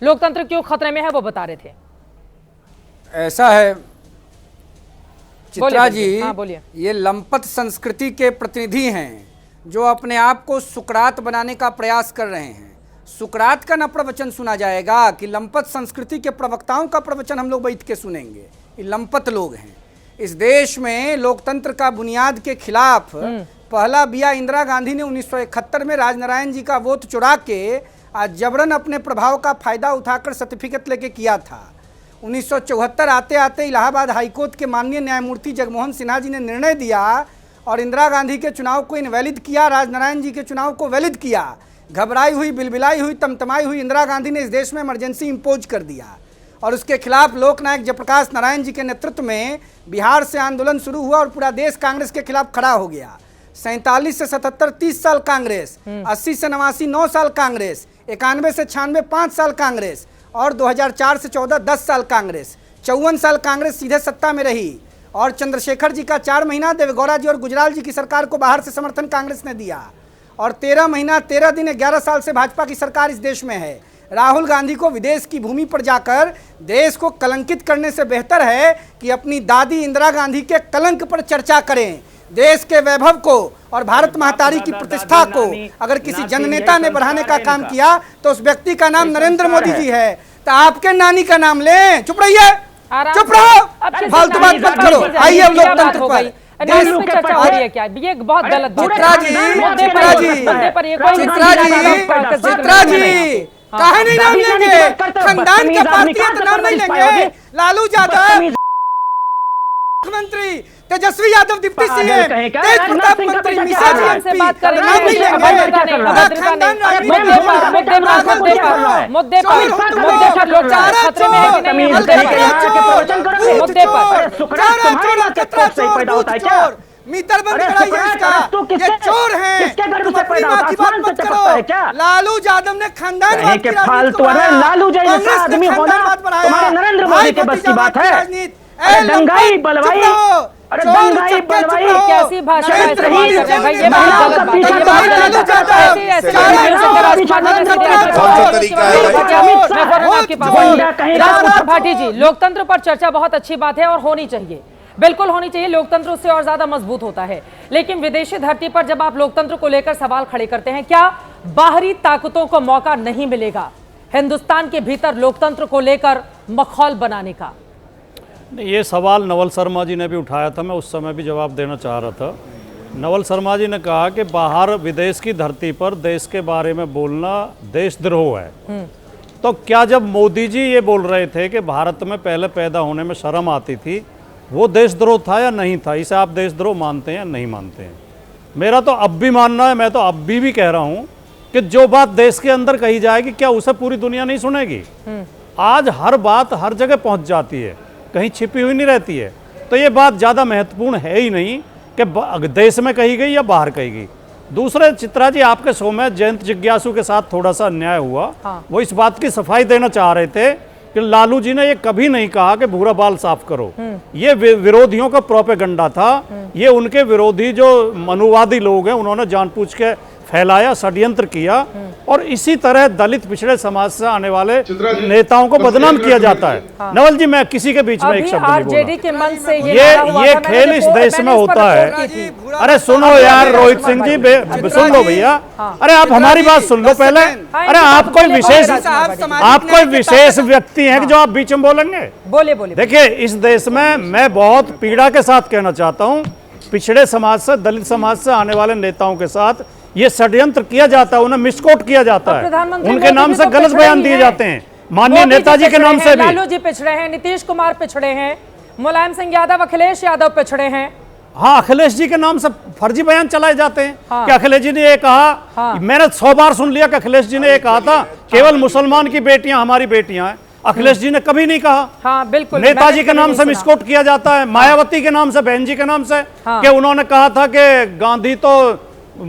लोकतंत्र क्यों खतरे में है वो बता रहे थे। ऐसा है चित्रा जी, हाँ, बोलिए। ये लंपट संस्कृति के प्रतिनिधि हैं जो अपने आप को सुकरात बनाने का प्रयास कर रहे हैं। सुकरात का न प्रवचन सुना जाएगा कि लंपट संस्कृति के प्रवक्ताओं का प्रवचन हम लोग बैठ के सुनेंगे। ये लंपट लोग हैं। इस देश में लोकतंत्र का बुनियाद के खिलाफ पहला बिया इंदिरा गांधी ने 1971 में राजनारायण जी का वोट चुरा के आज जबरन अपने प्रभाव का फायदा उठाकर सर्टिफिकेट लेके किया था। 1974 आते आते इलाहाबाद हाईकोर्ट के माननीय न्यायमूर्ति जगमोहन सिन्हा जी ने निर्णय दिया और इंदिरा गांधी के चुनाव को इनवैलिड किया, राजनारायण जी के चुनाव को वैलिड किया। घबराई हुई, बिलबिलाई हुई, तमतमाई हुई इंदिरा गांधी ने इस देश में इमरजेंसी इम्पोज कर दिया और उसके खिलाफ लोकनायक जयप्रकाश नारायण जी के नेतृत्व में बिहार से आंदोलन शुरू हुआ और पूरा देश कांग्रेस के खिलाफ खड़ा हो गया। 47 से 77 30 साल कांग्रेस, 80 से 89 9 साल कांग्रेस, 91 से 96 5 साल कांग्रेस और 2004 से 14 10 साल कांग्रेस। 54 साल कांग्रेस सीधे सत्ता में रही और चंद्रशेखर जी का 4 महीना, देवेगौड़ा जी और गुजराल जी की सरकार को बाहर से समर्थन कांग्रेस ने दिया और 13 महीना 13 दिन 11 साल से भाजपा की सरकार इस देश में है। राहुल गांधी को विदेश की भूमि पर जाकर देश को कलंकित करने से बेहतर है कि अपनी दादी इंदिरा गांधी के कलंक पर चर्चा करें। देश के वैभव को और भारत महतारी की प्रतिष्ठा को अगर किसी जननेता ने बढ़ाने का काम किया तो उस व्यक्ति का नाम नरेंद्र मोदी जी है। तो आपके नानी का नाम लें। चुप रहिए, चुप रहो, फालतू बात मत करो। आइए अब लोकतंत्र पर चर्चा हो रही है क्या? ये बहुत गलत बात है। चित्रा जी काहे नहीं नाम लेंगे? खानदान के पार्टी तो नाम नहीं लेंगे। लालू यादव मुख्यमंत्री, तेजस्वी यादव डिप्टी सीएम, तेज प्रताप मंत्री, मिश्रा जी एमपी, नाम नहीं लेंगे। मुद्दे पर लोग खतरे में है कि नहीं? मुद्दे पर मीटर बंद कराइए इसका। ये चोर हैं, तुम अपनी माँ की बात मत करो। लालू यादव ने खानदान के फालतू लालू जैसा आदमी होना तुम्हारे नरेंद्र मोदी के बस की बात है। दंगाई बलवाई, अरे दंगाई बलवाई कैसी भाषा है इस्तेमाल कर रहे हैं भाई? ये बहुत गलत बात है। भाटी जी, लोकतंत्र पर चर्चा बहुत अच्छी बात है और होनी चाहिए, बिल्कुल होनी चाहिए। लोकतंत्र उससे और ज्यादा मजबूत होता है। लेकिन विदेशी धरती पर जब आप लोकतंत्र को लेकर सवाल खड़े करते हैं, क्या बाहरी ताकतों को मौका नहीं मिलेगा हिंदुस्तान के भीतर लोकतंत्र को लेकर मखौल बनाने का? ये सवाल नवल शर्मा जी ने भी उठाया था, मैं उस समय भी जवाब देना चाह रहा था। नवल शर्मा जी ने कहा कि बाहर विदेश की धरती पर देश के बारे में बोलना देशद्रोह है। तो क्या जब मोदी जी ये बोल रहे थे कि भारत में पहले पैदा होने में शर्म आती थी, वो देशद्रोह था या नहीं था? इसे आप देशद्रोह मानते हैं या नहीं मानते हैं? मेरा तो अब भी मानना है, मैं तो अब भी कह रहा हूँ कि जो बात देश के अंदर कही जाएगी क्या उसे पूरी दुनिया नहीं सुनेगी? आज हर बात हर जगह पहुँच जाती है, कहीं छिपी हुई नहीं रहती है। तो ये बात ज़्यादा महत्वपूर्ण है ही नहीं कि देश में कही गई या बाहर कही गई। दूसरे चित्रा जी, आपके शो में जयंत जिज्ञासु के साथ थोड़ा सा अन्याय हुआ। वो इस बात की सफाई देना चाह रहे थे कि लालू जी ने ये कभी नहीं कहा कि भूरा बाल साफ करो। ये विरोधियों का प्रोपेगंडा था। ये उनके विरोधी जो मनुवादी लोग हैं उन्होंने जानबूझ के फैलाया, षड्यंत्र किया और इसी तरह दलित पिछड़े समाज से आने वाले नेताओं को बदनाम किया जाता है। नवल जी, मैं किसी के बीच में एक शब्द नहीं बोला। के मन से ये खेल इस देश में होता है। अरे सुनो यार रोहित सिंह जी, सुन लो भैया। अरे आप हमारी बात सुन लो पहले। अरे आप कोई विशेष व्यक्ति हैं कि जो आप बीच में बोलेंगे? बोले बोले। देखिए, इस देश में मैं बहुत पीड़ा के साथ कहना चाहता हूँ, पिछड़े समाज से, दलित समाज से आने वाले नेताओं के साथ ये षड्यंत्र किया जाता है, उन्हें मिसकोट किया जाता है, उनके नाम से गलत बयान दिए जाते हैं, माननीय नेताजी के नाम से भी। लालू जी पिछड़े हैं, नीतीश कुमार पिछड़े हैं, मुलायम सिंह यादव, अखिलेश यादव पिछड़े हैं। हाँ, अखिलेश जी के नाम से फर्जी बयान चलाए जाते हैं। कि अखिलेश जी ने ये कहा, मैंने 100 बार सुन लिया कि अखिलेश जी ने ये कहा था केवल मुसलमान की बेटियां हमारी बेटियां हैं। अखिलेश जी ने कभी नहीं कहा। हाँ, बिल्कुल। नेताजी के नाम से मिसकोट किया जाता है, मायावती के नाम से, बहन जी के नाम से कि उन्होंने कहा था कि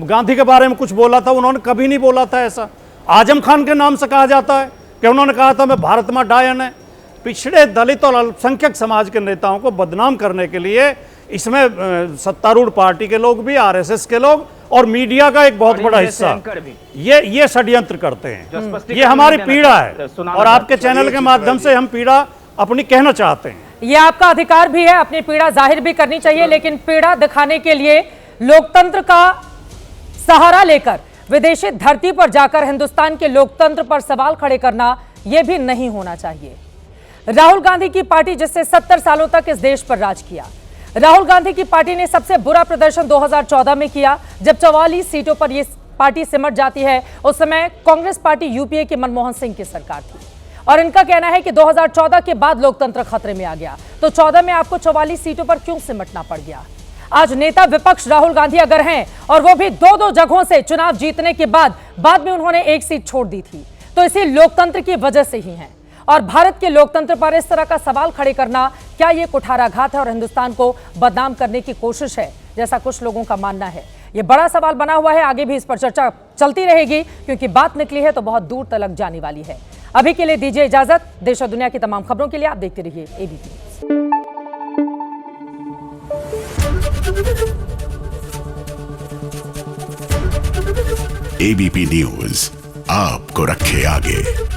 गांधी के बारे में कुछ बोला था, उन्होंने कभी नहीं बोला था ऐसा। आजम खान के नाम से कहा जाता है कि उन्होंने कहा था मैं भारत मां डायन है। पिछड़े दलित और अल्पसंख्यक समाज के नेताओं को बदनाम करने के लिए इसमें सत्तारूढ़ पार्टी के लोग भी, आरएसएस के लोग और मीडिया का एक बहुत बड़ा हिस्सा ये षड्यंत्र करते हैं। ये हमारी पीड़ा है और आपके चैनल के माध्यम से हम पीड़ा अपनी कहना चाहते हैं। ये आपका अधिकार भी है, अपनी पीड़ा जाहिर भी करनी चाहिए, लेकिन पीड़ा दिखाने के लिए लोकतंत्र का सहारा लेकर विदेशी धरती पर जाकर हिंदुस्तान के लोकतंत्र पर सवाल खड़े करना यह भी नहीं होना चाहिए। राहुल गांधी की पार्टी जिससे 70 सालों तक इस देश पर राज किया, राहुल गांधी की पार्टी ने सबसे बुरा प्रदर्शन 2014 में किया जब 44 सीटों पर यह पार्टी सिमट जाती है। उस समय कांग्रेस पार्टी यूपीए की मनमोहन सिंह की सरकार थी और इनका कहना है कि 2014 के बाद लोकतंत्र खतरे में आ गया, तो 14 में आपको 44 सीटों पर क्यों सिमटना पड़ गया। आज नेता विपक्ष राहुल गांधी अगर हैं और वो भी दो जगहों से चुनाव जीतने के बाद में उन्होंने एक सीट छोड़ दी थी, तो इसी लोकतंत्र की वजह से ही हैं। और भारत के लोकतंत्र पर इस तरह का सवाल खड़े करना क्या ये कुठाराघात है और हिंदुस्तान को बदनाम करने की कोशिश है, जैसा कुछ लोगों का मानना है। ये बड़ा सवाल बना हुआ है, आगे भी इस पर चर्चा चलती रहेगी क्योंकि बात निकली है तो बहुत दूर तक जाने वाली है। अभी के लिए दीजिए इजाजत। देश और दुनिया की तमाम खबरों के लिए आप देखते रहिए एबीपी। एबीपी न्यूज आपको रखे आगे।